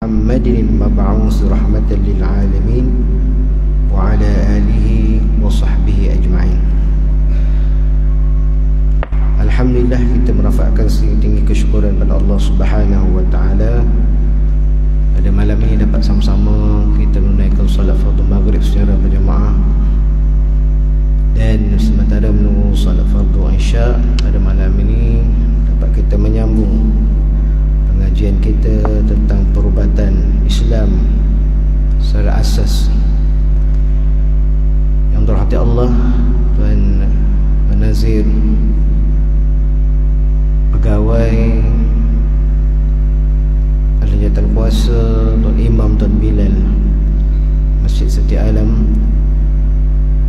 محمد المبعوث رحمة للعالمين وعلى آله وصحبه أجمعين. Alhamdulillah, kita merafakkan setinggi kesyukuran kepada Allah Subhanahu wa taala. Pada malam ini dapat sama-sama kita menunaikan solat fardu maghrib secara berjamaah, dan sementara menunggu solat fardu isya pada malam ini dapat kita menyambung pengajian kita tentang perubatan Islam secara asas. Yang dirahmati Allah, Tuan Nazir, pegawai ahli jawatan kuasa, Tuan Imam, Tuan Bilal Masjid Siti Alam,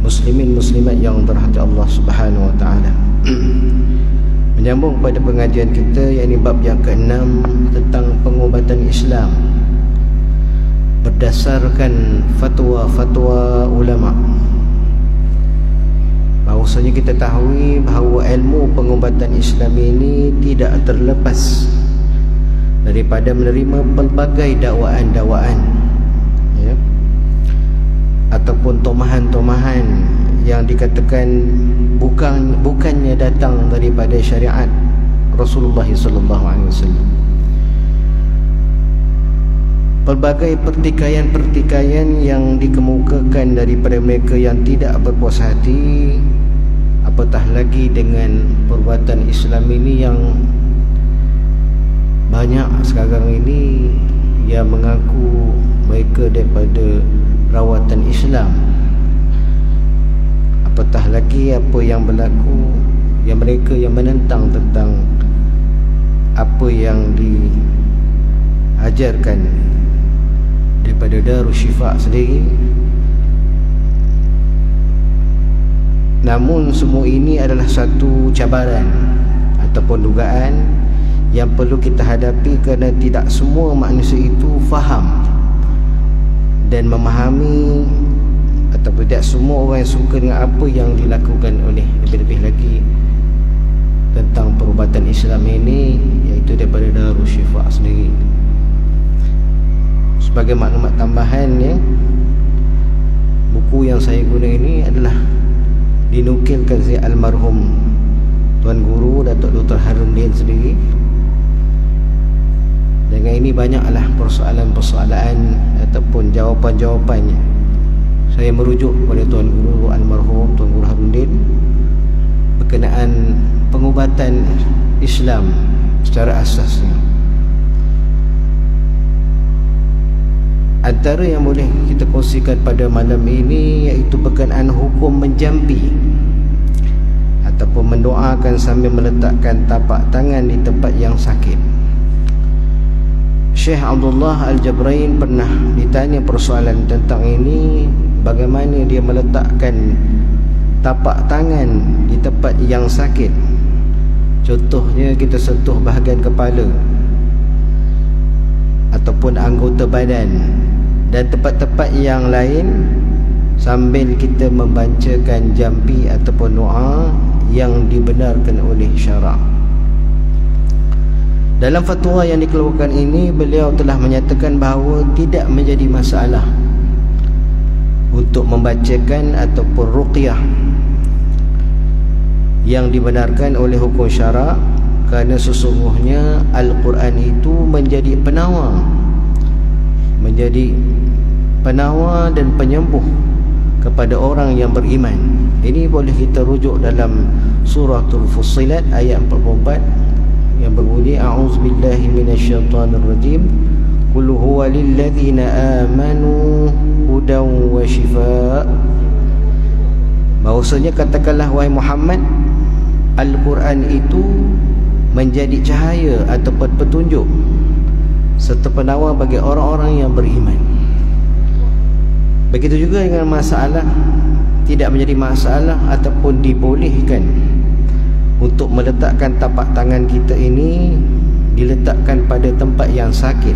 muslimin muslimat yang dirahmati Allah Subhanahu wa taala. Menyambung pada pengajian kita, yakni bab yang ke-6 tentang pengubatan Islam berdasarkan fatwa-fatwa ulama. Bahawasanya kita tahu bahawa ilmu pengubatan Islam ini tidak terlepas daripada menerima pelbagai dakwaan-dakwaan, ya, ataupun tomahan-tomahan yang dikatakan bukannya datang daripada syariat Rasulullah sallallahu alaihi wasallam. Pelbagai pertikaian-pertikaian yang dikemukakan daripada mereka yang tidak berpuas hati, apatah lagi dengan perbuatan Islam ini yang banyak sekarang ini yang mengaku mereka daripada rawatan Islam. Apatah lagi apa yang berlaku, yang mereka yang menentang tentang apa yang diajarkan daripada Darus Syifa sendiri. Namun semua ini adalah satu cabaran ataupun dugaan yang perlu kita hadapi, kerana tidak semua manusia itu faham dan memahami, ataupun tidak semua orang yang suka dengan apa yang dilakukan oleh, lebih-lebih lagi tentang perubatan Islam ini, iaitu daripada Darus Syifa sendiri. Sebagai maklumat tambahan, ya, buku yang saya guna ini adalah dinukilkan oleh almarhum Tuan Guru Datuk Dr. Haruddin sendiri. Dengan ini banyaklah persoalan-persoalan ataupun jawapan-jawapannya saya merujuk kepada Tuan Guru almarhum Tuan Guru Haruddin berkenaan pengubatan Islam secara asasnya. Antara yang boleh kita kongsikan pada malam ini iaitu berkenaan hukum menjampi ataupun mendoakan sambil meletakkan tapak tangan di tempat yang sakit. Syekh Abdullah Al-Jabrain pernah ditanya persoalan tentang ini, bagaimana dia meletakkan tapak tangan di tempat yang sakit. Contohnya kita sentuh bahagian kepala ataupun anggota badan dan tempat-tempat yang lain, sambil kita membacakan jampi ataupun doa yang dibenarkan oleh syarak. Dalam fatwa yang dikeluarkan ini, beliau telah menyatakan bahawa tidak menjadi masalah untuk membacakan ataupun ruqyah yang dibenarkan oleh hukum syarak, kerana sesungguhnya Al-Quran itu menjadi penawar dan penyembuh kepada orang yang beriman. Ini boleh kita rujuk dalam suratul Fussilat ayat 44 yang berbunyi, a'udzubillahi minasyaitonirrajim, qul huwa lilladzina amanu hudan wa shifaa. Bahawasanya katakanlah wahai Muhammad, Al-Quran itu menjadi cahaya ataupun petunjuk serta penawar bagi orang-orang yang beriman. Begitu juga dengan masalah, tidak menjadi masalah ataupun dibolehkan untuk meletakkan tapak tangan kita ini diletakkan pada tempat yang sakit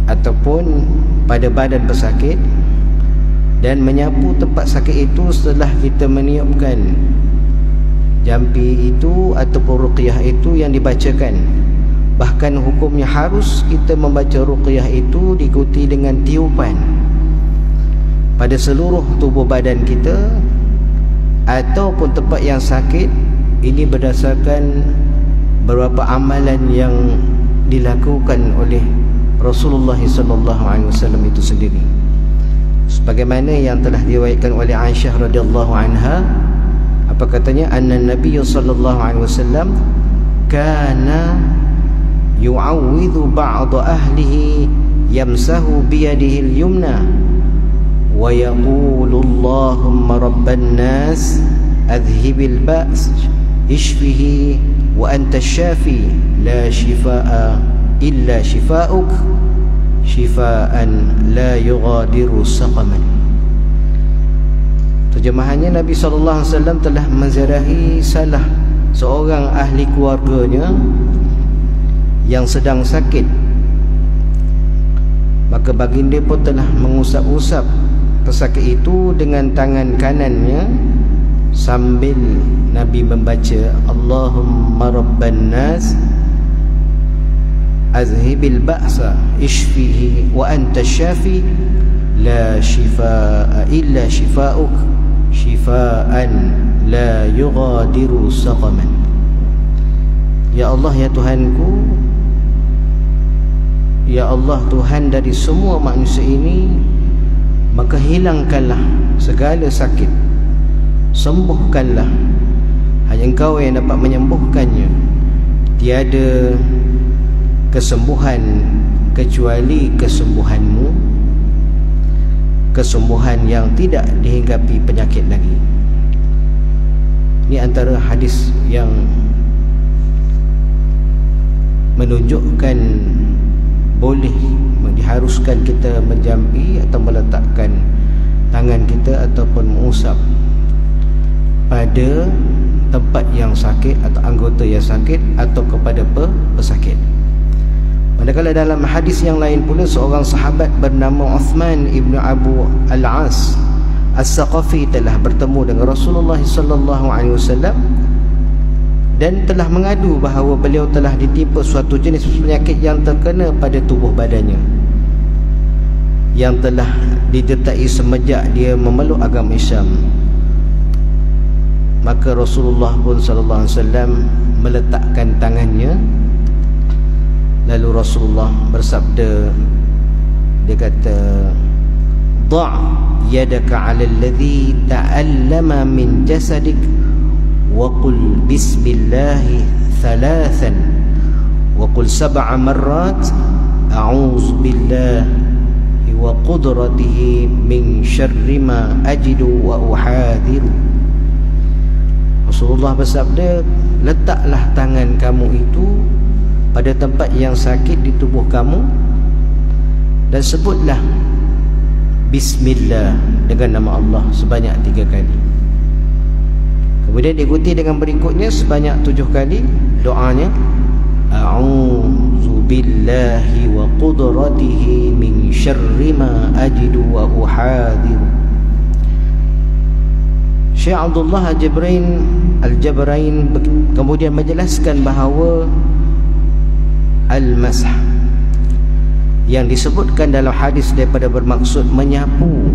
ataupun pada badan pesakit, dan menyapu tempat sakit itu setelah kita meniupkan jampi itu ataupun ruqyah itu yang dibacakan bahkan hukumnya harus kita membaca ruqyah itu diikuti dengan tiupan pada seluruh tubuh badan kita ataupun tempat yang sakit. Ini berdasarkan beberapa amalan yang dilakukan oleh Rasulullah SAW itu sendiri, sebagaimana yang telah diriwayatkan oleh Aisyah radhiyallahu anha. Apa katanya? Anna Nabiy sallallahu alaihi wasallam kana yu'awwidhu ba'd ahlihi yamsahu biyadihi al-yumna wa yaqulu Allahumma rabban nas adhhibil ba's ishfihi wa anta syafi la shifaa illa shifaa'uk shifaa'an la yughadiru saqaman. Terjemahannya, Nabi SAW telah menziarahi salah seorang ahli keluarganya yang sedang sakit, maka baginda pun telah mengusap-usap pesakit itu dengan tangan kanannya sambil Nabi membaca Allahumma rabban nas azhibil ba'sa ishfihi wa anta syafi la shifaa illa shifaa'uk shifaa'an la yughadiru saqaman. Ya Allah, ya Tuhanku, ya Allah Tuhan dari semua manusia ini, maka hilangkanlah segala sakit, sembuhkanlah, hanya Engkau yang dapat menyembuhkannya, tiada kesembuhan kecuali kesembuhan-Mu, kesembuhan yang tidak dihinggapi penyakit lagi. Ini antara hadis yang menunjukkan boleh diharuskan kita menjampi atau meletakkan tangan kita ataupun mengusap pada tempat yang sakit atau anggota yang sakit atau kepada pesakit. Manakala dalam hadis yang lain pula, seorang sahabat bernama Uthman ibn Abu al-As As-Saqafi telah bertemu dengan Rasulullah SAW dan telah mengadu bahawa beliau telah ditimpa suatu jenis penyakit yang terkena pada tubuh badannya, yang telah didertai semenjak dia memeluk agama Islam. Maka Rasulullah pun SAW meletakkan tangannya, lalu Rasulullah bersabda, dia kata, "Dha' yadaka 'ala alladhi ta'allama min jasadik wa qul bismillahi thalathan wa qul sab'a marrat a'udzu billahi wa qudratihi min syarri ma ajidu wa uhadhiru." Rasulullah bersabda, letaklah tangan kamu itu pada tempat yang sakit di tubuh kamu dan sebutlah Bismillah dengan nama Allah sebanyak 3 kali. Kemudian diikuti dengan berikutnya sebanyak 7 kali doanya, A'udzu billahi wa qudratihi min syarri ma ajidu wa uhadhiru. Syekh Abdullah Al-Jabrain kemudian menjelaskan bahawa al-masah yang disebutkan dalam hadis daripada bermaksud menyapu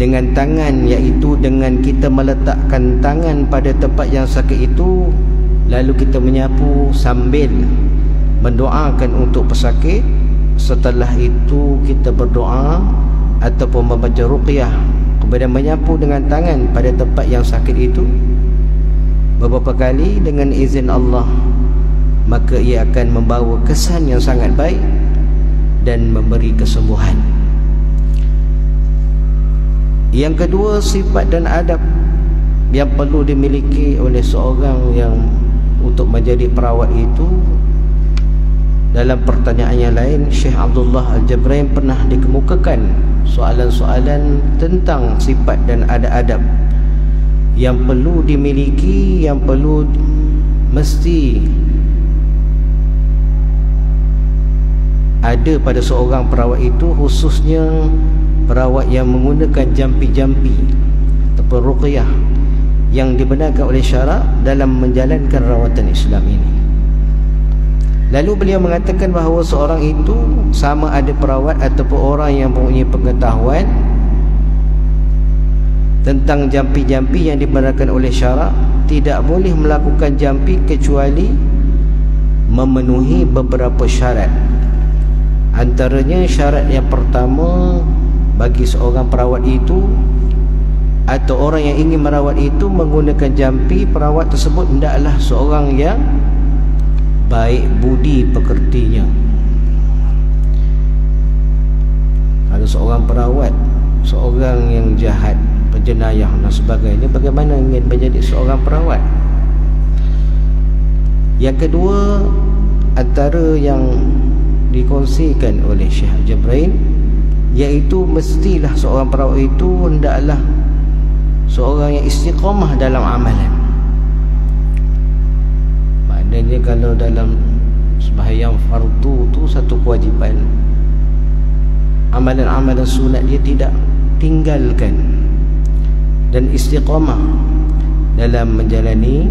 dengan tangan, iaitu dengan kita meletakkan tangan pada tempat yang sakit itu, lalu kita menyapu sambil mendoakan untuk pesakit. Setelah itu kita berdoa ataupun membaca ruqyah, kemudian menyapu dengan tangan pada tempat yang sakit itu beberapa kali dengan izin Allah, maka ia akan membawa kesan yang sangat baik dan memberi kesembuhan. Yang kedua, sifat dan adab yang perlu dimiliki oleh seorang yang untuk menjadi perawat itu. Dalam pertanyaan yang lain, Syekh Abdullah Al-Jabrain pernah dikemukakan soalan-soalan tentang sifat dan adab-adab yang perlu dimiliki, yang perlu mesti ada pada seorang perawat itu, khususnya perawat yang menggunakan jampi-jampi ataupun ruqyah yang dibenarkan oleh syarak dalam menjalankan rawatan Islam ini. Lalu beliau mengatakan bahawa seorang itu sama ada perawat ataupun orang yang mempunyai pengetahuan tentang jampi-jampi yang dibenarkan oleh syarak, tidak boleh melakukan jampi kecuali memenuhi beberapa syarat. Antaranya syarat yang pertama, bagi seorang perawat itu atau orang yang ingin merawat itu menggunakan jampi, perawat tersebut hendaklah seorang yang baik budi pekertinya. Kalau seorang perawat, seorang yang jahat, penjenayah dan sebagainya, bagaimana ingin menjadi seorang perawat? Yang kedua, antara yang dikongsikan oleh Syekh Jabrain, iaitu mestilah seorang perawat itu hendaklah seorang yang istiqamah dalam amalan. Maknanya kalau dalam sembahyang fardu tu satu kewajipan, amalan-amalan sunat dia tidak tinggalkan, dan istiqamah dalam menjalani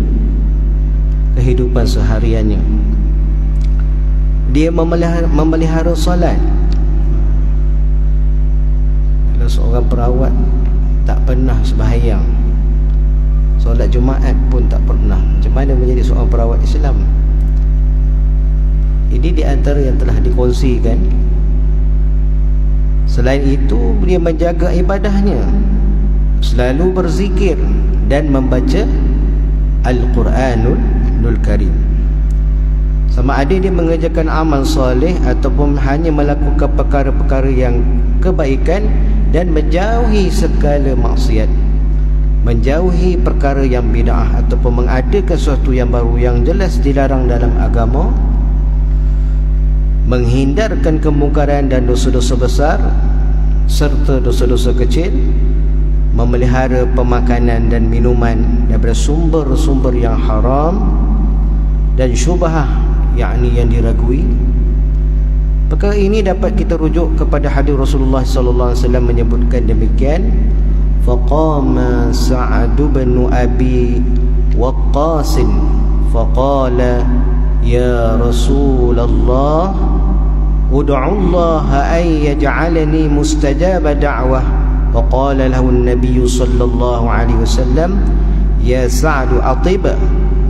kehidupan sehariannya. Dia memelihara solat. Kalau seorang perawat tak pernah sembahyang, solat Jumaat pun tak pernah, macam mana menjadi seorang perawat Islam? Ini di antara yang telah dikongsikan. Selain itu, dia menjaga ibadahnya, selalu berzikir dan membaca Al-Quranul Karim. Sama ada dia mengerjakan amal soleh ataupun hanya melakukan perkara-perkara yang kebaikan dan menjauhi segala maksiat, menjauhi perkara yang bid'ah ataupun mengadakan sesuatu yang baru yang jelas dilarang dalam agama, menghindarkan kemungkaran dan dosa-dosa besar serta dosa-dosa kecil, memelihara pemakanan dan minuman daripada sumber-sumber yang haram dan syubhah, yakni yang diragui. Perkara ini dapat kita rujuk kepada hadis Rasulullah sallallahu alaihi wasallam menyebutkan demikian, faqama Sa'd bin Abi Waqqas faqala ya Rasulullah ud'u Allah an yaj'alani mustajaba da'wah. Faqala lahu an-nabiy sallallahu alaihi wasallam ya Sa'd atib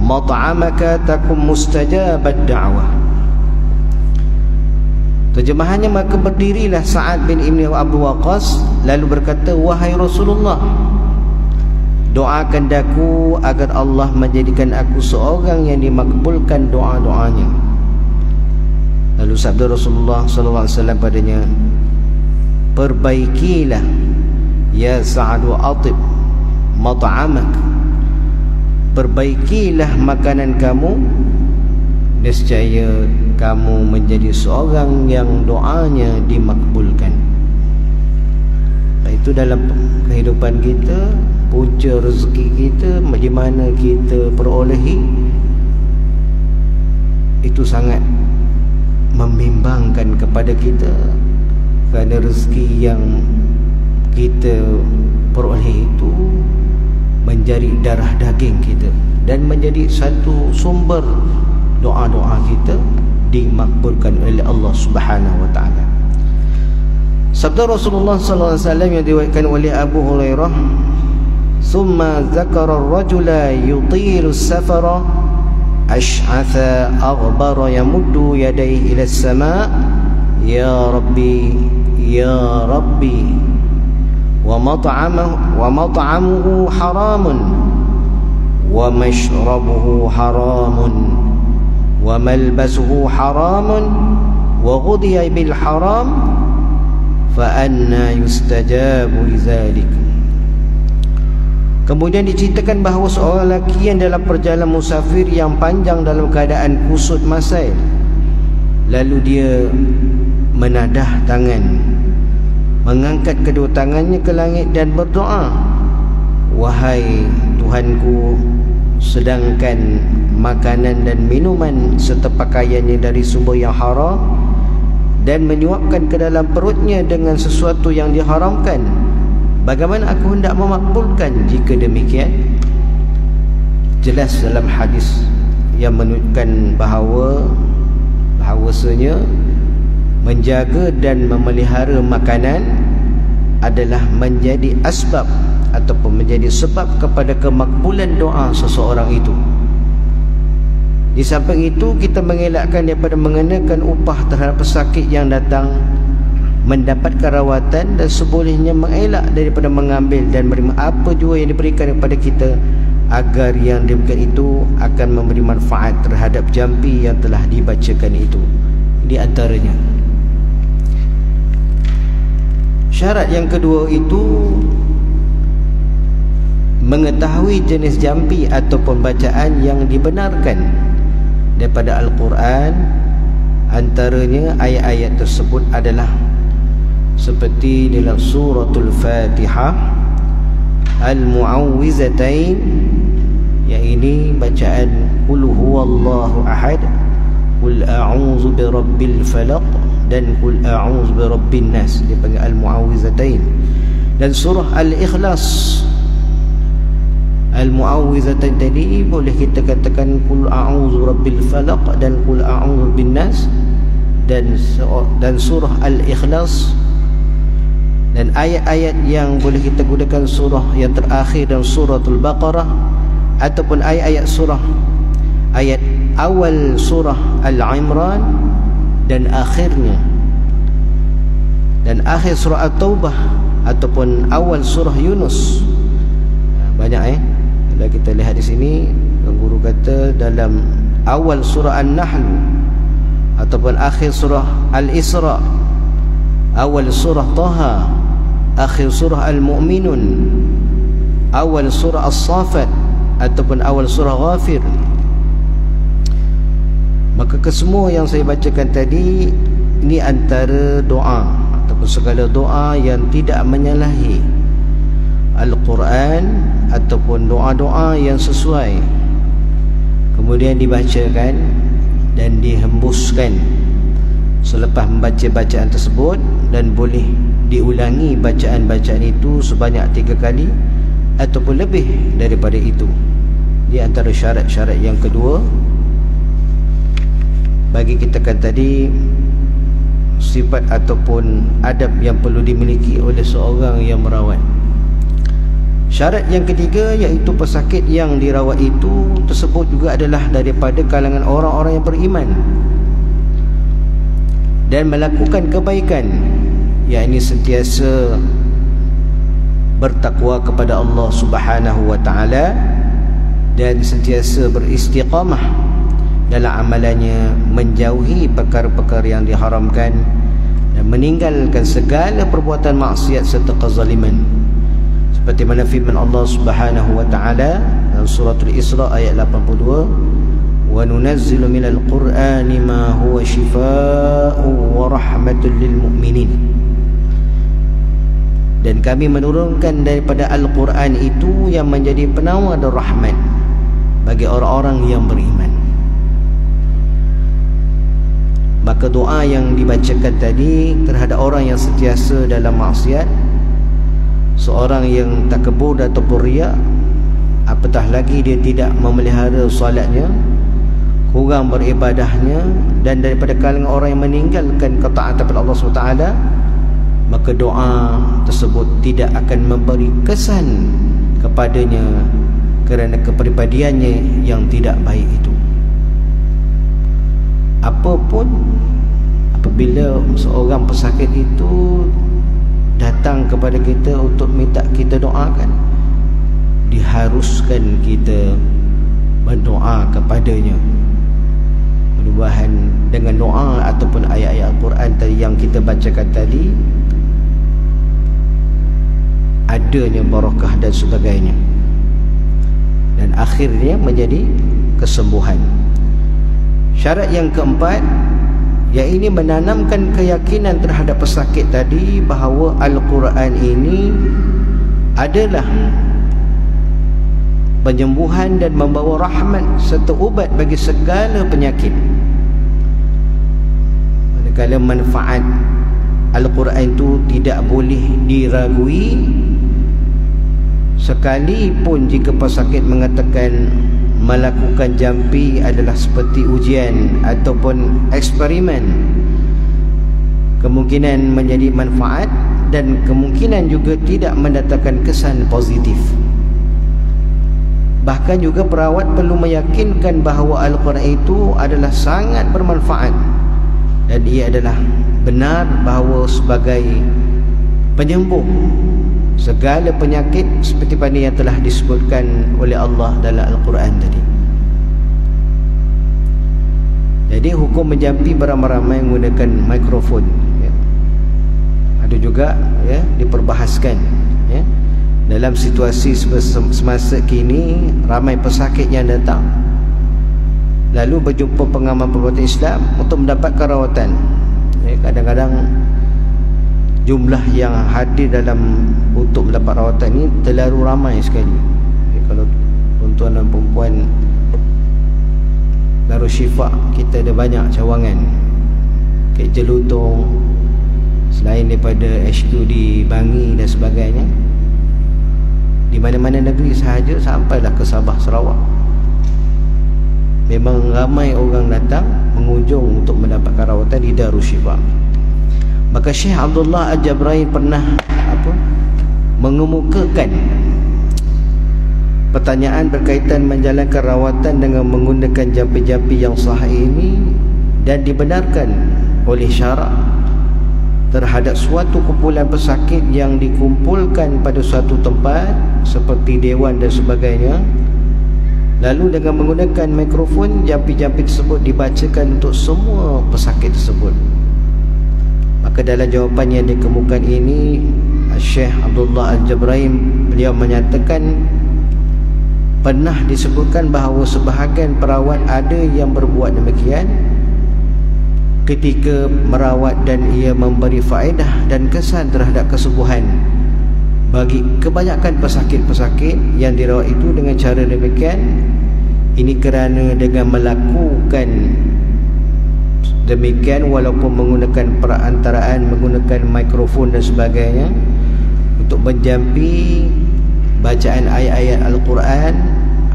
mat'amaka takum mustajabad da'wah. Terjemahannya, maka berdirilah Sa'ad bin Ibn Abu Waqqas lalu berkata, wahai Rasulullah, doakan daku agar Allah menjadikan aku seorang yang dimakbulkan doa-doanya. Lalu sabda Rasulullah sallallahu alaihi wasallam padanya, perbaikilah ya Sa'ad wa atib mat'amak, perbaikilah makanan kamu, nescaya kamu menjadi seorang yang doanya dimakbulkan. Itu dalam kehidupan kita, punca rezeki kita, di mana kita perolehi, itu sangat membimbangkan kepada kita, kerana rezeki yang kita peroleh itu menjadi darah daging kita dan menjadi satu sumber doa-doa kita dimakbulkan oleh Allah Subhanahu wa taala. Sabda Rasulullah sallallahu alaihi wasallam yang diriwayatkan oleh Abu Hurairah, "Tsumma dzakara ar-rajula yutilu as-safara ash'atha aghbara yamuddu yadayhi ila as-sama' ya rabbi ya rabbi wa mat'amuhu haramun wa mashrabuhu haramun wa malbasuhu haramun wa ghudhiya bil haram fa anna yustajabu lidzalik." Kemudian diceritakan bahawa seorang lelaki yang dalam perjalanan musafir yang panjang dalam keadaan kusut masai, lalu dia menadah tangan, mengangkat kedua tangannya ke langit dan berdoa, wahai Tuhanku, sedangkan makanan dan minuman serta pakaiannya dari sumber yang haram dan menyuapkan ke dalam perutnya dengan sesuatu yang diharamkan, bagaimana aku hendak memakbulkan jika demikian? Jelas dalam hadis yang menunjukkan bahawa bahawasanya menjaga dan memelihara makanan adalah menjadi asbab ataupun menjadi sebab kepada kemakbulan doa seseorang itu. Di samping itu, kita mengelakkan daripada mengenakan upah terhadap pesakit yang datang mendapatkan rawatan, dan sebolehnya mengelak daripada mengambil dan menerima apa jua yang diberikan kepada kita, agar yang diberikan itu akan memberi manfaat terhadap jampi yang telah dibacakan itu. Di antaranya syarat yang kedua itu mengetahui jenis jampi ataupun bacaan yang dibenarkan daripada Al-Quran. Antaranya ayat-ayat tersebut adalah seperti dalam suratul Fatihah, Al-Mu'awwizatain, yang ini bacaan Qul huwallahu ahad, Qul a'udzu birabbil falaq, dan Qul a'udzu birabbin nas, dipanggil Al-Mu'awwizatain. Dan surah Al-Ikhlas, Al-Mu'awwizatain tadi boleh kita katakan Qul a'udzu birabbil falaq dan Qul a'udzu birabbin nas, dan surah Al-Ikhlas. Dan ayat-ayat yang boleh kita gunakan surah yang terakhir dalam suratul Baqarah, ataupun ayat-ayat surah, ayat awal surah Al-Imran dan akhirnya, dan akhir surah At-Taubah ataupun awal surah Yunus. Banyak kalau kita lihat di sini, guru kata dalam awal surah An-Nahl ataupun akhir surah Al-Isra, awal surah Taha, akhir surah Al-Mu'minun, awal surah As-Safat ataupun awal surah Ghafir. Maka kesemua yang saya bacakan tadi ini antara doa ataupun segala doa yang tidak menyalahi Al-Quran ataupun doa-doa yang sesuai, kemudian dibacakan dan dihembuskan selepas membaca bacaan tersebut, dan boleh diulangi bacaan-bacaan itu sebanyak 3 kali ataupun lebih daripada itu. Di antara syarat-syarat yang kedua bagi kita kan tadi, sifat ataupun adab yang perlu dimiliki oleh seorang yang merawat. Syarat yang ketiga iaitu pesakit yang dirawat itu tersebut juga adalah daripada kalangan orang-orang yang beriman dan melakukan kebaikan, yakni sentiasa bertakwa kepada Allah Subhanahu wa taala dan sentiasa beristiqamah dalam amalannya, menjauhi perkara-perkara yang diharamkan dan meninggalkan segala perbuatan maksiat serta kezaliman. Seperti mana firman Allah Subhanahu wa taala dalam suratul Isra ayat 82, wa nunazzilu minal qur'ani ma huwa shifaa'un wa rahmatul lil mu'minin. Dan kami menurunkan daripada Al-Quran itu yang menjadi penawar dan rahmat bagi orang-orang yang beriman. Maka doa yang dibacakan tadi terhadap orang yang sentiasa dalam maksiat, seorang yang takabur ataupun riak, apatah lagi dia tidak memelihara solatnya, kurang beribadahnya, dan daripada kalangan orang yang meninggalkan ketaatan kepada Allah SWT, maka doa tersebut tidak akan memberi kesan kepadanya kerana kepribadiannya yang tidak baik itu. Apapun, apabila seorang pesakit itu datang kepada kita untuk minta kita doakan, diharuskan kita berdoa kepadanya. Mudah-mudahan dengan doa ataupun ayat-ayat Al-Quran tadi yang kita bacakan tadi, adanya barakah dan sebagainya, dan akhirnya menjadi kesembuhan. Syarat yang keempat, iaitu menanamkan keyakinan terhadap pesakit tadi bahawa Al-Quran ini adalah penyembuhan dan membawa rahmat serta ubat bagi segala penyakit. Manakala manfaat Al-Quran itu tidak boleh diragui, sekalipun jika pesakit mengatakan melakukan jampi adalah seperti ujian ataupun eksperimen. Kemungkinan menjadi manfaat dan kemungkinan juga tidak mendatangkan kesan positif. Bahkan juga perawat perlu meyakinkan bahawa Al-Quran itu adalah sangat bermanfaat dan ia adalah benar bahawa sebagai penyembuh segala penyakit seperti mana yang telah disebutkan oleh Allah dalam Al-Quran tadi. Jadi hukum menjampi beramai-ramai menggunakan mikrofon, ya. Ada juga, ya, diperbahaskan, ya. Dalam situasi semasa kini, ramai pesakit yang datang lalu berjumpa pengamal perubatan Islam untuk mendapatkan rawatan, ya. Kadang-kadang jumlah yang hadir dalam untuk mendapat rawatan ini terlalu ramai sekali, ya. Kalau tuan-tuan dan perempuan Darul Syifa, kita ada banyak cawangan Kek Jelutong, selain daripada HQ di Bangi dan sebagainya. Di mana-mana negeri sahaja sampailah ke Sabah, Sarawak, memang ramai orang datang mengunjung untuk mendapatkan rawatan di Darul Syifa. Maka Syekh Abdullah Al-Jabrain pernah mengemukakan pertanyaan berkaitan menjalankan rawatan dengan menggunakan jampi-jampi yang sahih ini dan dibenarkan oleh syarak terhadap suatu kumpulan pesakit yang dikumpulkan pada suatu tempat seperti dewan dan sebagainya. Lalu dengan menggunakan mikrofon, jampi-jampi tersebut dibacakan untuk semua pesakit tersebut. Maka dalam jawapan yang dikemukakan ini, Syekh Abdullah Al-Jabrain, beliau menyatakan pernah disebutkan bahawa sebahagian perawat ada yang berbuat demikian ketika merawat dan ia memberi faedah dan kesan terhadap kesembuhan bagi kebanyakan pesakit-pesakit yang dirawat itu dengan cara demikian. Ini kerana dengan melakukan demikian, walaupun menggunakan perantaraan, menggunakan mikrofon dan sebagainya untuk menjampi bacaan ayat-ayat Al-Quran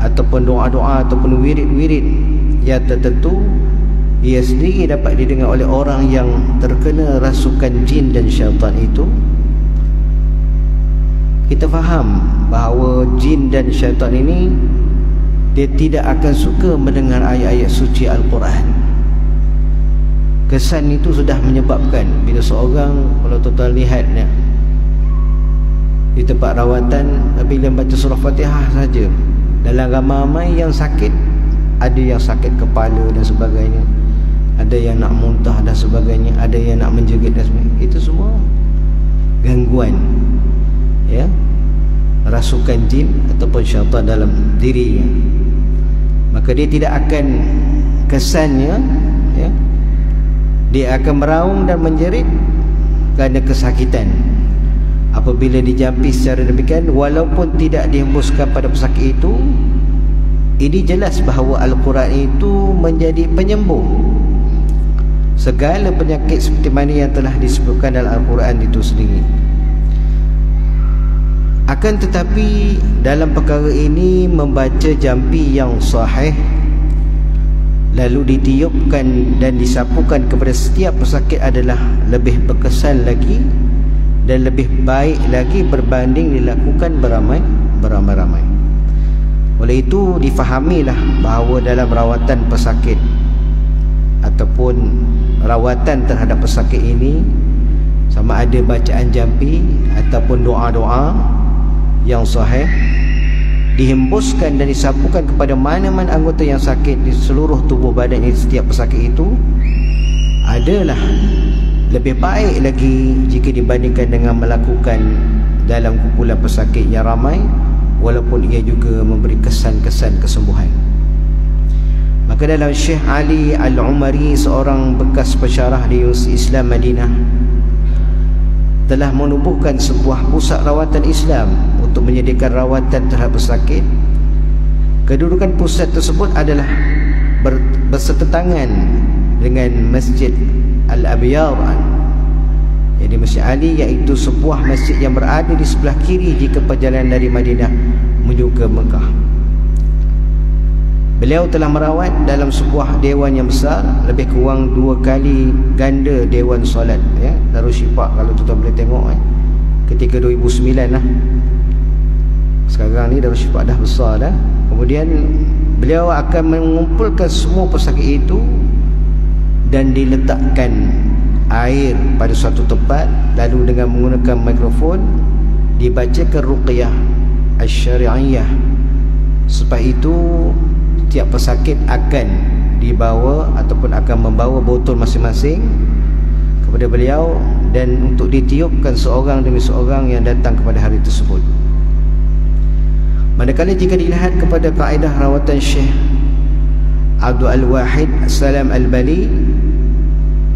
ataupun doa-doa ataupun wirid-wirid yang tertentu, ia sendiri dapat didengar oleh orang yang terkena rasukan jin dan syaitan itu. Kita faham bahawa jin dan syaitan ini dia tidak akan suka mendengar ayat-ayat suci Al-Quran. Kesan itu sudah menyebabkan bila seorang, kalau tuan-tuan lihat ya, di tempat rawatan, bila baca surah Fatihah saja, dalam ramai yang sakit, ada yang sakit kepala dan sebagainya, ada yang nak muntah dan sebagainya, ada yang nak menjerit dan sebagainya. Itu semua gangguan, ya, rasukan jin ataupun syaitan dalam dirinya. Maka dia tidak akan kesannya, ya, dia akan meraung dan menjerit kerana kesakitan apabila dijampi secara demikian. Walaupun tidak dihembuskan pada pesakit itu, ini jelas bahawa Al-Quran itu menjadi penyembuh segala penyakit seperti mana yang telah disebutkan dalam Al-Quran itu sendiri. Akan tetapi dalam perkara ini, membaca jampi yang sahih lalu ditiupkan dan disapukan kepada setiap pesakit adalah lebih berkesan lagi dan lebih baik lagi berbanding dilakukan beramai-ramai. Oleh itu difahamilah bahawa dalam rawatan pesakit ataupun rawatan terhadap pesakit ini, sama ada bacaan jampi ataupun doa-doa yang sahih dihembuskan dan disapukan kepada mana-mana anggota yang sakit di seluruh tubuh badan setiap pesakit itu adalah lebih baik lagi jika dibandingkan dengan melakukan dalam kumpulan pesakit yang ramai, walaupun ia juga memberi kesan-kesan kesembuhan. Maka dalam Syekh Ali Al-Umari, seorang bekas pensyarah di Universiti Islam Madinah, telah menubuhkan sebuah pusat rawatan Islam untuk menyediakan rawatan terhadap pesakit. Kedudukan pusat tersebut adalah bersetetangan dengan Masjid Al-Abyad, jadi Masjid Ali, iaitu sebuah masjid yang berada di sebelah kiri jika perjalanan dari Madinah menuju ke Mekah. Beliau telah merawat dalam sebuah dewan yang besar, lebih kurang 2 kali ganda dewan solat, ya. Darul Syifa kalau tuan-tuan boleh tengok, ketika 2009 lah. Sekarang ni Darul Syifa dah besar dah. Kemudian beliau akan mengumpulkan semua pesakit itu dan diletakkan air pada suatu tempat, lalu dengan menggunakan mikrofon dibacakan ruqyah asy-syari'iyah. Sebab itu tiap pesakit akan dibawa ataupun akan membawa botol masing-masing kepada beliau dan untuk ditiupkan seorang demi seorang yang datang kepada hari tersebut. Manakala jika dilihat kepada kaedah rawatan Syekh Abdul Al-Wahid Salam Al-Bali,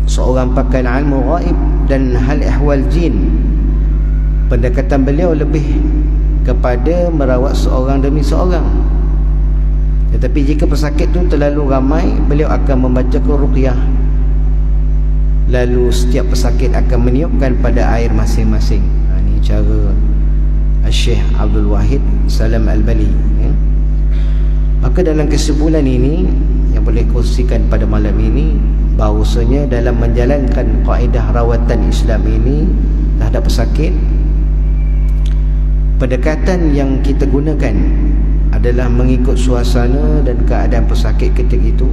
seorang pakar ilmu ghaib dan hal ihwal jin, pendekatan beliau lebih kepada merawat seorang demi seorang. Tetapi jika pesakit itu terlalu ramai, beliau akan membacakan ruqyah, lalu setiap pesakit akan meniupkan pada air masing-masing. Ini cara Syekh Abdul Wahid Salam Al-Bali, ya. Maka dalam kesimpulan ini yang boleh kongsikan pada malam ini, bahawasanya dalam menjalankan kaedah rawatan Islam ini terhadap pesakit, pendekatan yang kita gunakan adalah mengikut suasana dan keadaan pesakit ketika itu.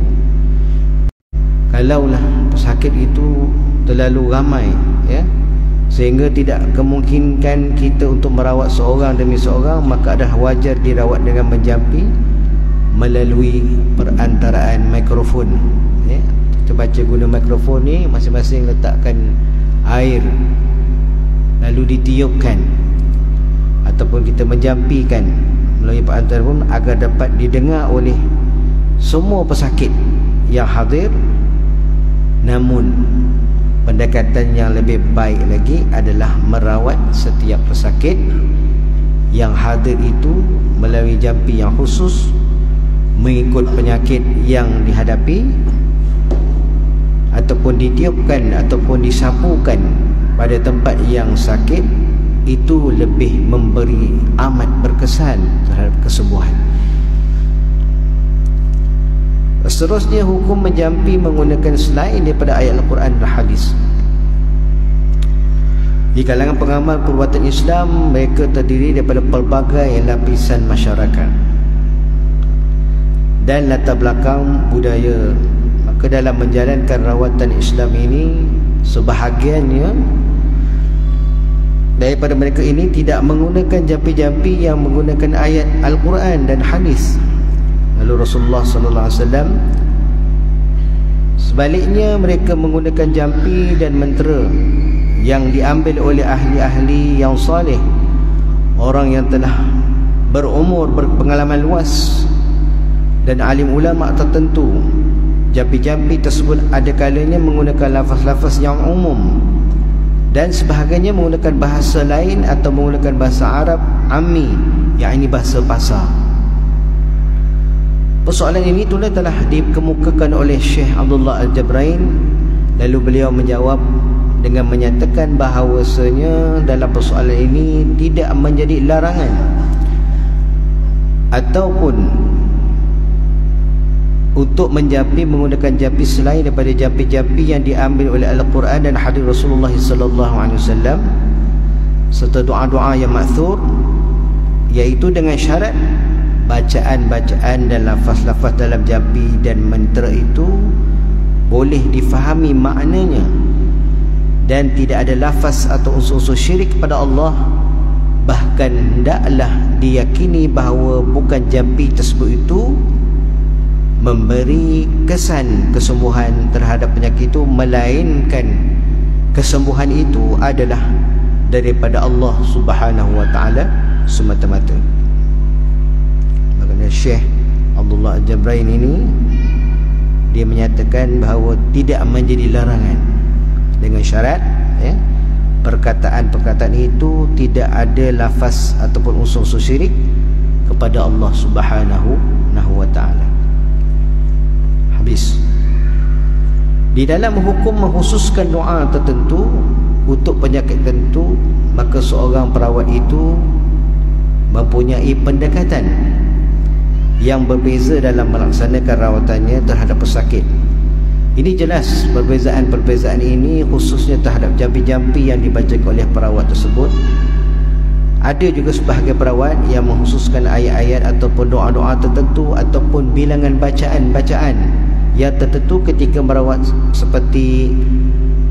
Kalaulah pesakit itu terlalu ramai, ya, sehingga tidak kemungkinkan kita untuk merawat seorang demi seorang, maka adalah wajar dirawat dengan menjampi melalui perantaraan mikrofon, ya. Kita baca guna mikrofon ni, masing-masing letakkan air lalu ditiupkan, ataupun kita menjampikan melalui perantaraan agar dapat didengar oleh semua pesakit yang hadir. Namun pendekatan yang lebih baik lagi adalah merawat setiap pesakit yang hadir itu melalui jampi yang khusus, mengikut penyakit yang dihadapi, ataupun ditiupkan ataupun disapukan pada tempat yang sakit. Itu lebih memberi amat berkesan terhadap kesembuhan. Seterusnya, hukum menjampi menggunakan selain daripada ayat Al-Quran dan hadis. Di kalangan pengamal perbuatan Islam, mereka terdiri daripada pelbagai lapisan masyarakat dan latar belakang budaya. Maka dalam menjalankan rawatan Islam ini, sebahagiannya daripada mereka ini tidak menggunakan jampi-jampi yang menggunakan ayat Al-Quran dan hadis. Lalu Rasulullah SAW sebaliknya, mereka menggunakan jampi dan mentera yang diambil oleh ahli-ahli yang saleh, orang yang telah berumur, berpengalaman luas, dan alim ulama tertentu. Jampi-jampi tersebut ada kalanya menggunakan lafaz-lafaz yang umum, dan sebahagiannya menggunakan bahasa lain atau menggunakan bahasa Arab ammi, yakni bahasa pasar. Persoalan ini telah dikemukakan oleh Syekh Abdullah Al-Jabrain. Lalu beliau menjawab dengan menyatakan bahawasanya dalam persoalan ini tidak menjadi larangan ataupun untuk menjampi menggunakan jampi selain daripada jampi-jampi yang diambil oleh Al-Quran dan hadis Rasulullah SAW, serta doa-doa yang ma'thur, iaitu dengan syarat bacaan-bacaan dan lafaz-lafaz dalam jampi dan mentera itu boleh difahami maknanya dan tidak ada lafaz atau unsur-unsur syirik kepada Allah. Bahkan hendaklah diyakini bahawa bukan jampi tersebut itu memberi kesan kesembuhan terhadap penyakit itu, melainkan kesembuhan itu adalah daripada Allah Subhanahu wa ta'ala semata-mata. Makanya Syekh Abdullah Al-Jabrain ini, dia menyatakan bahawa tidak menjadi larangan dengan syarat, ya, perkataan-perkataan itu tidak ada lafaz ataupun unsur-unsur syirik kepada Allah Subhanahu wa ta'ala. Habis. Di dalam hukum mengkhususkan doa tertentu untuk penyakit tertentu, maka seorang perawat itu mempunyai pendekatan yang berbeza dalam melaksanakan rawatannya terhadap pesakit. Ini jelas perbezaan-perbezaan ini khususnya terhadap jampi-jampi yang dibacakan oleh perawat tersebut. Ada juga sebahagian perawat yang mengkhususkan ayat-ayat ataupun doa-doa tertentu ataupun bilangan bacaan-bacaan yang tertentu ketika merawat, seperti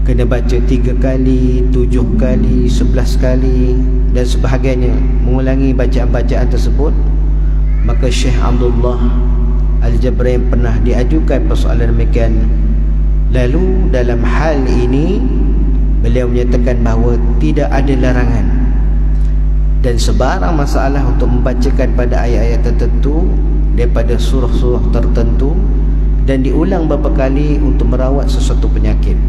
kena baca 3 kali, 7 kali, 11 kali dan sebahagiannya, mengulangi bacaan-bacaan tersebut. Maka Syekh Abdullah Al-Jabrain pernah diajukan persoalan demikian. Lalu dalam hal ini beliau menyatakan bahawa tidak ada larangan dan sebarang masalah untuk membacakan pada ayat-ayat tertentu daripada surah-surah tertentu dan diulang beberapa kali untuk merawat sesuatu penyakit.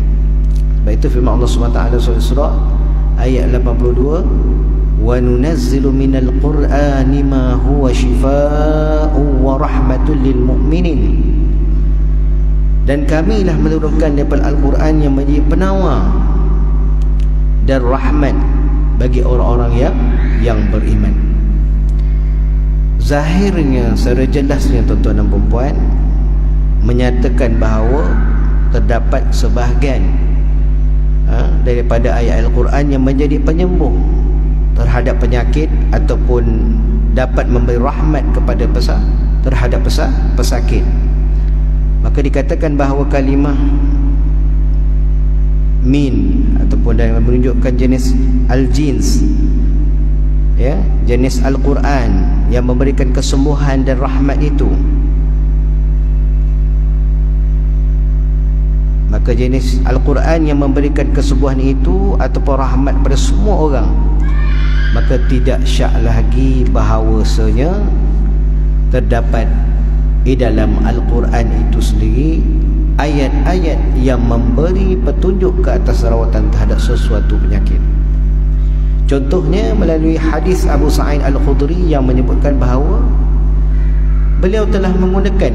Baik itu firman Allah SWT surah Isra ayat 82, wa nunazzilu minal qur'ani ma huwa shifaa'un wa rahmatul lil mu'minin. Dan kamilah menurunkan daripada Al-Quran yang menjadi penawar dan rahmat bagi orang-orang yang beriman. Zahirnya, secara jelasnya tuan-tuan dan puan-puan, menyatakan bahawa terdapat sebahagian daripada ayat Al-Quran yang menjadi penyembuh terhadap penyakit ataupun dapat memberi rahmat kepada terhadap pesakit. Maka dikatakan bahawa kalimah min ataupun yang menunjukkan jenis al-jins, ya, jenis Al-Quran yang memberikan kesembuhan dan rahmat itu, maka jenis Al-Quran yang memberikan kesembuhan itu ataupun rahmat pada semua orang, maka tidak syak lagi bahawasanya terdapat di dalam Al-Quran itu sendiri ayat-ayat yang memberi petunjuk ke atas rawatan terhadap sesuatu penyakit. Contohnya melalui hadis Abu Sa'id Al-Khudri yang menyebutkan bahawa beliau telah menggunakan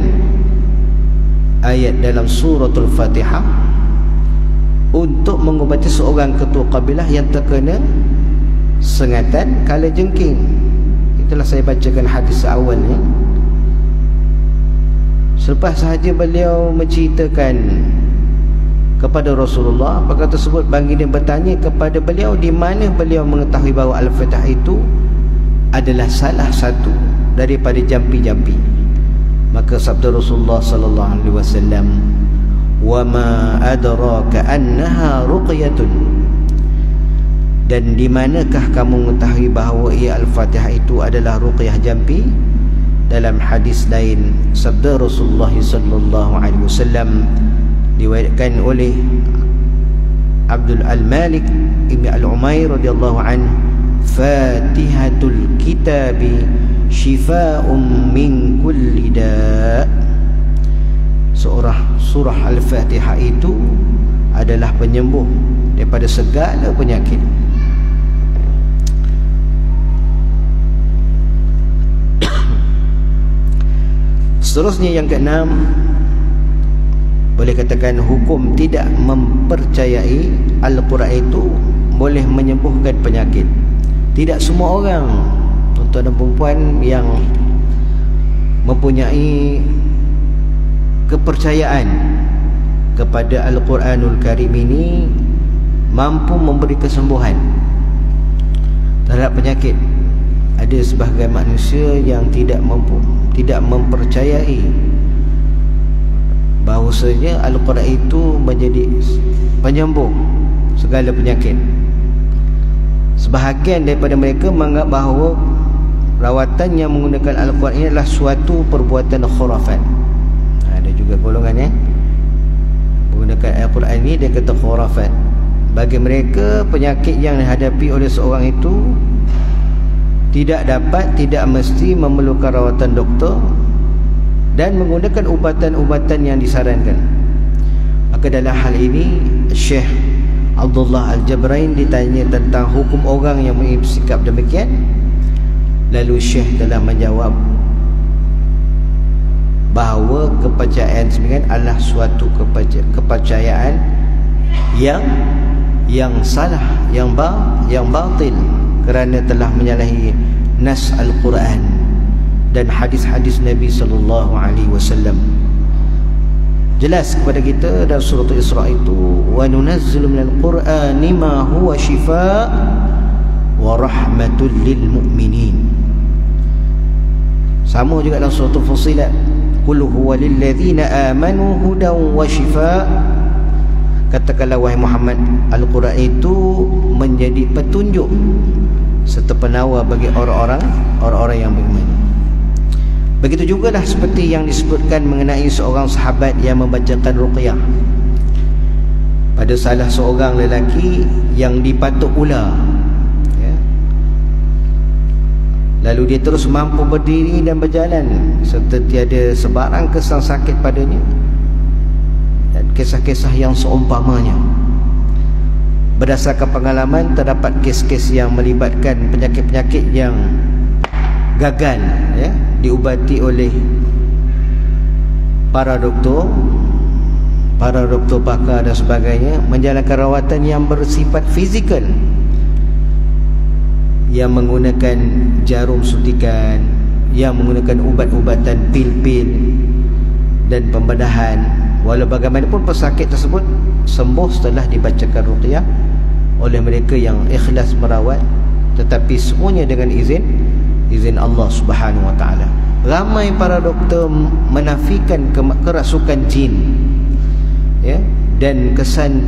ayat dalam suratul Fatihah untuk mengubati seorang ketua kabilah yang terkena sengatan kalajengking. Itulah saya bacakan hadis awalnya. Selepas sahaja beliau menceritakan kepada Rasulullah perkara tersebut, baginda bertanya kepada beliau di mana beliau mengetahui bahawa Al-Fatihah itu adalah salah satu daripada jampi-jampi. Maka sabda Rasulullah sallallahu alaihi wasallam, "Wa ma adraka annaha ruqyatun." Dan di manakah kamu mengetahui bahawa ia Al-Fatihah itu adalah ruqyah jampi? Dalam hadis lain sabda Rasulullah sallallahu alaihi wasallam diriwayatkan oleh Abdul Al-Malik Ibn Al-Umair radhiyallahu anhu, "Fatihatul kitabi shifaa'un min kulli da'." Surah Al-Fatihah itu adalah penyembuh daripada segala penyakit. Seterusnya yang keenam, boleh katakan hukum tidak mempercayai Al-Quran itu boleh menyembuhkan penyakit. Tidak semua orang, tuan-tuan dan puan, yang mempunyai kepercayaan kepada Al-Quranul Karim ini mampu memberi kesembuhan terhadap penyakit. Ada sebahagian manusia yang tidak mempercayai bahawasanya Al-Quran itu menjadi penyembuh segala penyakit. Sebahagian daripada mereka menganggap bahawa rawatan yang menggunakan Al-Quran ini adalah suatu perbuatan khurafat. Ada juga golongan menggunakan Al-Quran ini dia kata khurafat. Bagi mereka penyakit yang dihadapi oleh seorang itu tidak mesti memerlukan rawatan doktor dan menggunakan ubatan-ubatan yang disarankan. Maka dalam hal ini Syekh Abdullah Al-Jabrain ditanya tentang hukum orang yang memiliki sikap demikian. Lalu Syekh telah menjawab bahawa kepercayaan sebenarnya adalah suatu kepercayaan yang salah, yang batil, kerana telah menyalahi nas Al-Quran. dan hadis-hadis Nabi sallallahu alaihi wasallam. Jelas kepada kita dalam surah Isra itu, wa nunazzilu minal qur'ani ma huwa shifaa wa rahmatul lil mu'minin. Sama juga dalam surah Fussilat, qul huwa lil ladzina amanu hudan wa shifaa. Katakanlah wahai Muhammad, Al-Quran itu menjadi petunjuk serta penawar bagi orang-orang yang beriman. Begitu jugalah seperti yang disebutkan mengenai seorang sahabat yang membacakan ruqyah pada salah seorang lelaki yang dipatuk ular, ya. Lalu dia terus mampu berdiri dan berjalan serta tiada sebarang kesan sakit padanya, dan kisah-kisah yang seumpamanya. Berdasarkan pengalaman, terdapat kes-kes yang melibatkan penyakit-penyakit yang gagal, ya, diubati oleh para doktor pakar dan sebagainya, menjalankan rawatan yang bersifat fizikal, yang menggunakan jarum suntikan, yang menggunakan ubat-ubatan pil-pil dan pembedahan. Walau bagaimanapun pesakit tersebut sembuh setelah dibacakan ruqyah oleh mereka yang ikhlas merawat, tetapi semuanya dengan izin Allah Subhanahu wa taala. Ramai para doktor menafikan kerasukan jin, ya, dan kesan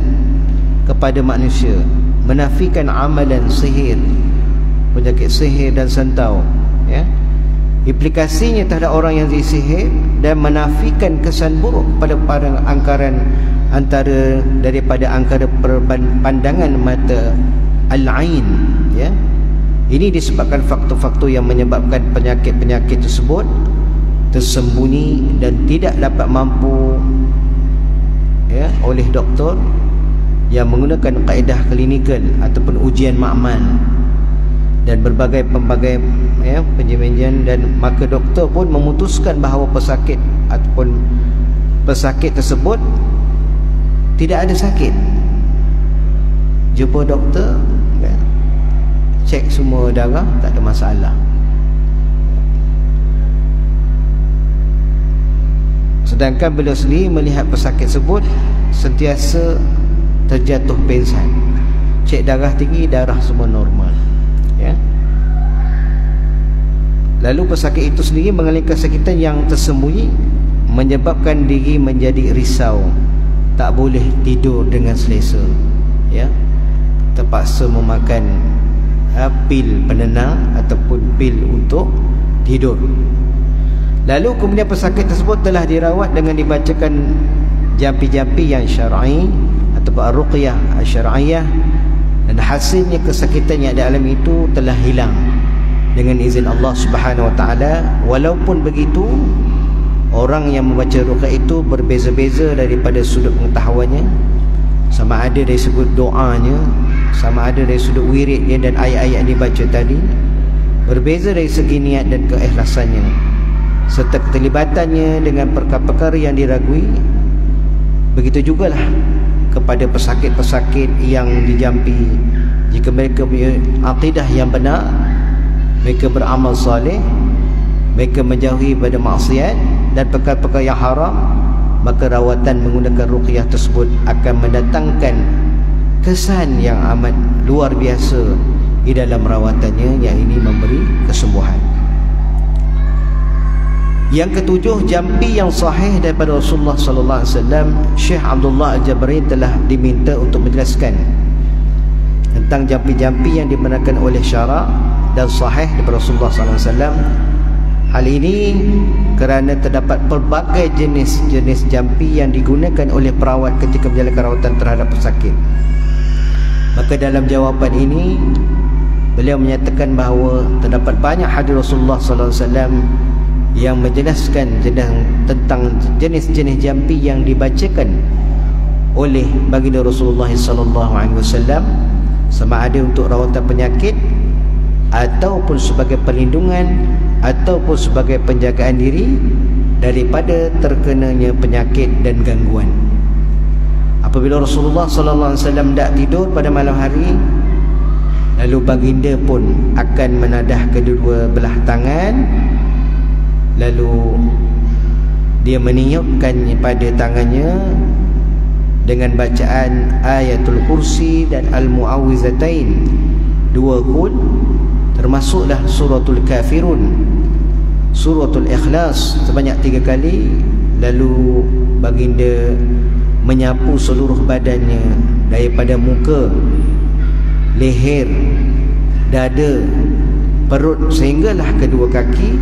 kepada manusia, menafikan amalan sihir, penyakit sihir dan santau, ya, implikasinya terhadap orang yang disihir, dan menafikan kesan buruk pada angkaran antara daripada angkara pandangan mata al-ain, ya. Ini disebabkan faktor-faktor yang menyebabkan penyakit-penyakit tersebut tersembunyi dan tidak dapat mampu, ya, oleh doktor yang menggunakan kaedah klinikal ataupun ujian makmal dan berbagai ya, penjaminan, dan maka doktor pun memutuskan bahawa pesakit ataupun pesakit tersebut tidak ada sakit. Jumpa doktor, ya, cek semua darah, tak ada masalah. Sedangkan beliau sendiri melihat pesakit tersebut sentiasa terjatuh pingsan. Cek darah tinggi, darah semua normal, ya. Lalu pesakit itu sendiri mengalami kesakitan yang tersembunyi, menyebabkan diri menjadi risau, tak boleh tidur dengan selesa, ya, terpaksa memakan pil penenang ataupun pil untuk tidur. Lalu kemudian pesakit tersebut telah dirawat dengan dibacakan jampi-jampi yang syar'i ataupun ar-ruqyah syar'iyah, dan hasilnya kesakitan yang dialami itu telah hilang dengan izin Allah Subhanahu wa taala. Walaupun begitu, orang yang membaca ruqyah itu berbeza-beza daripada sudut pengetahuannya, sama ada dari sudut doanya, sama ada dari sudut wiridnya dan ayat-ayat yang dibaca tadi, berbeza dari segi niat dan keikhlasannya serta keterlibatannya dengan perkara-perkara yang diragui. Begitu jugalah kepada pesakit-pesakit yang dijampi, jika mereka punya akidah yang benar, mereka beramal soleh, mereka menjauhi pada maksiat dan perkara-perkara yang haram, maka rawatan menggunakan ruqyah tersebut akan mendatangkan kesan yang amat luar biasa di dalam rawatannya, yang ini memberi kesembuhan. Yang ketujuh, jampi yang sahih daripada Rasulullah sallallahu alaihi wasallam. Syekh Abdullah Al-Jabari telah diminta untuk menjelaskan tentang jampi-jampi yang dibenarkan oleh syarak dan sahih daripada Rasulullah sallallahu alaihi wasallam. Hal ini kerana terdapat pelbagai jenis-jenis jampi yang digunakan oleh perawat ketika menjalankan rawatan terhadap pesakit. Maka dalam jawapan ini beliau menyatakan bahawa terdapat banyak hadis Rasulullah sallallahu alaihi wasallam yang menjelaskan tentang jenis-jenis jampi yang dibacakan oleh baginda Rasulullah sallallahu alaihi wasallam, sama ada untuk rawatan penyakit ataupun sebagai perlindungan ataupun sebagai penjagaan diri daripada terkenanya penyakit dan gangguan. Apabila Rasulullah sallallahu alaihi wasallam tidak tidur pada malam hari, lalu baginda pun akan menadah kedua belah tangan lalu dia meniupkan pada tangannya dengan bacaan Ayatul Kursi dan Al-Mu'awwizatain, dua qul, termasuklah suratul Kafirun, suratul Ikhlas sebanyak 3 kali. Lalu baginda menyapu seluruh badannya daripada muka, leher, dada, perut sehinggalah kedua kaki.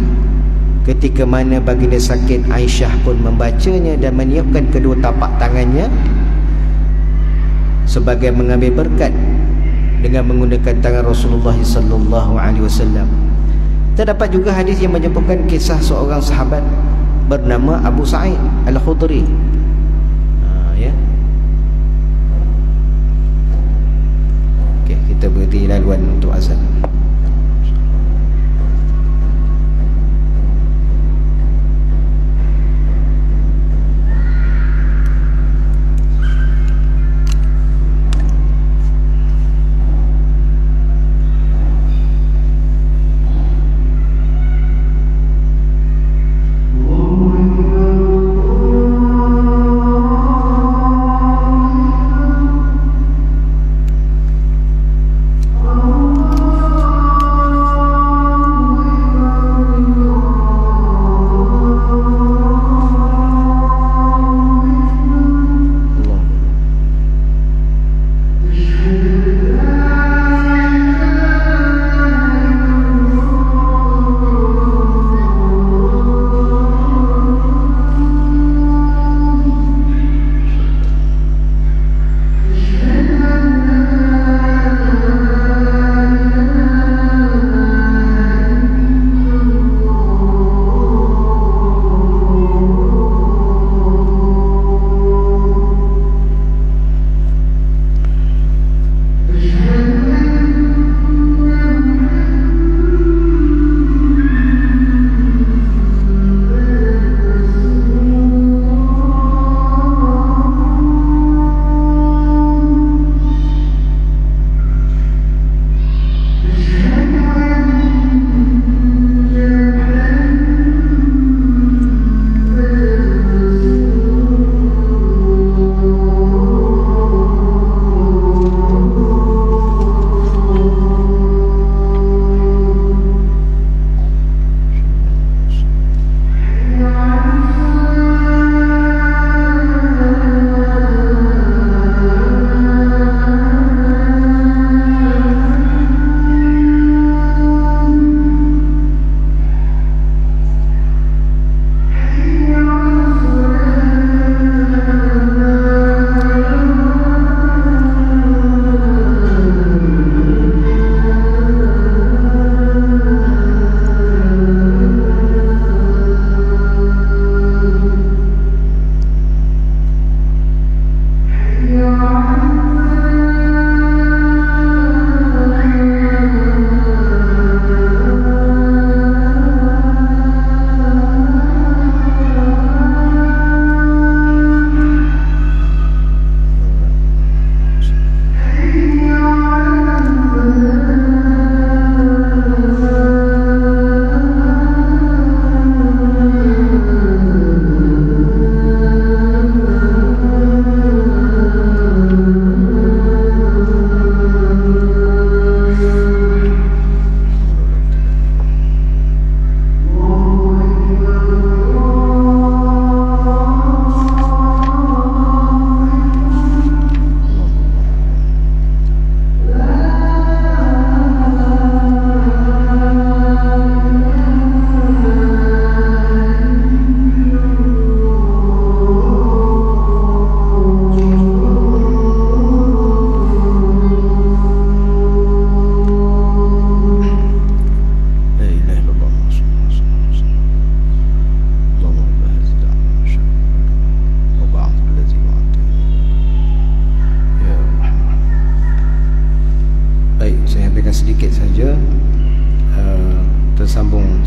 Ketika mana baginda sakit, Aisyah pun membacanya dan meniupkan kedua tapak tangannya sebagai mengambil berkat dengan menggunakan tangan Rasulullah sallallahu alaihi wasallam. Terdapat juga hadis yang menyebutkan kisah seorang sahabat bernama Abu Sa'id Al-Khudri. Ya. Okey, kita berhenti laluan untuk azan.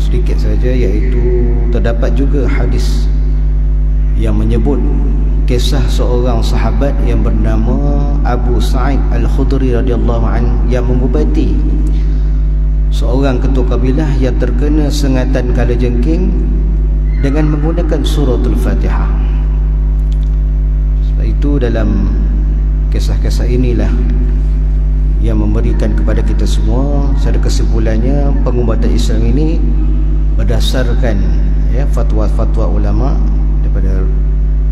sedikit saja, iaitu terdapat juga hadis yang menyebut kisah seorang sahabat yang bernama Abu Sa'id Al-Khudri radhiyallahu anhu yang mengubati seorang ketua kabilah yang terkena sengatan kalajengking dengan menggunakan suratul Fatihah. Sebab itu dalam kisah-kisah inilah yang memberikan kepada kita semua secara kesimpulannya pengubatan Islam ini berdasarkan fatwa-fatwa ulama daripada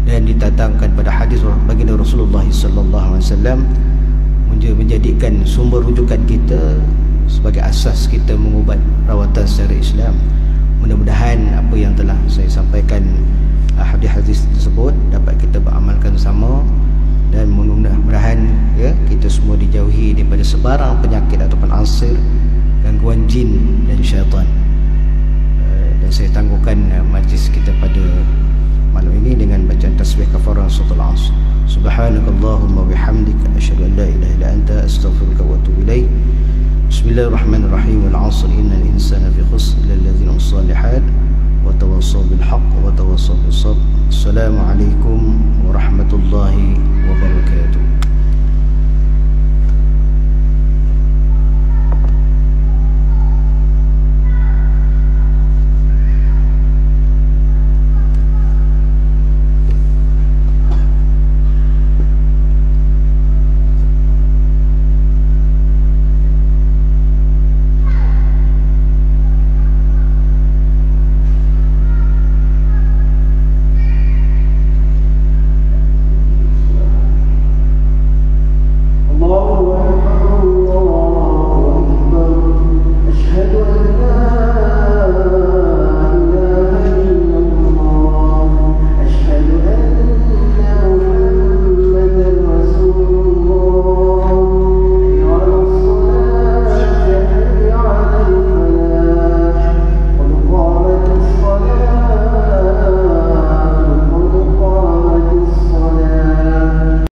dan ditatangkan pada hadis baginda Rasulullah sallallahu alaihi wasallam, menjadikan sumber rujukan kita sebagai asas kita mengubat rawatan secara Islam. Mudah-mudahan apa yang telah saya sampaikan hadis-hadis tersebut dapat kita beramalkan sama, dan mudah-mudahan kita semua dijauhi daripada sebarang penyakit ataupun ansir, gangguan jin dan syaitan. Dan saya tangguhkan majlis kita pada malam ini dengan bacaan tasbih kafarah suratul Asr. Subhanakallahumma bihamdika asyhadu an la ilaha illa anta astaghfiruka wa atubu ilaik. Bismillahirrahmanirrahim. Wal 'asr innal insana fi khusr illa allazina amanu salihat wa tawassaw bil haqq wa tawassaw bis sabr. Assalamu alaikum warahmatullahi wabarakatuh.